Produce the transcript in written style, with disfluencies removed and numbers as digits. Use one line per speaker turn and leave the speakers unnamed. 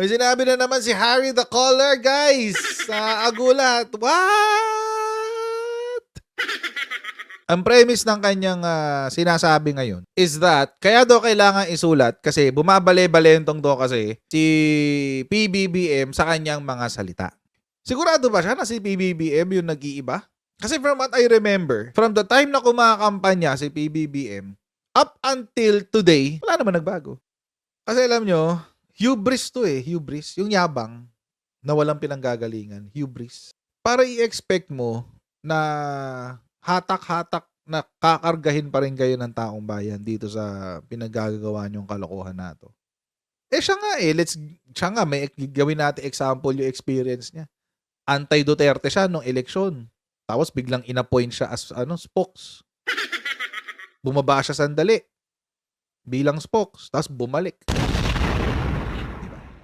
May sinabi na naman si Harry the Caller, guys, sa Agulat. What? Ang premise ng kanyang sinasabi ngayon is that kaya daw kailangan isulat kasi bumabale-bale itong do kasi si PBBM sa kanyang mga salita. Sigurado ba siya na si PBBM yung nag-iiba? Kasi from what I remember, from the time na kumakampanya si PBBM, up until today, wala naman nagbago. Kasi alam nyo, hubris to eh, hubris. Yung yabang na walang pinanggagalingan, hubris. Para i-expect mo na hatak-hatak na kakargahin pa rin kayo ng taong bayan dito sa pinaggagawa nyong kalokohan na to. Eh siya nga eh, siya nga, may gawin natin example yung experience niya. Anti-Duterte siya nung eleksyon. Tapos biglang inappoint siya as spokes. Bumaba siya sandali bilang spokes, tapos bumalik.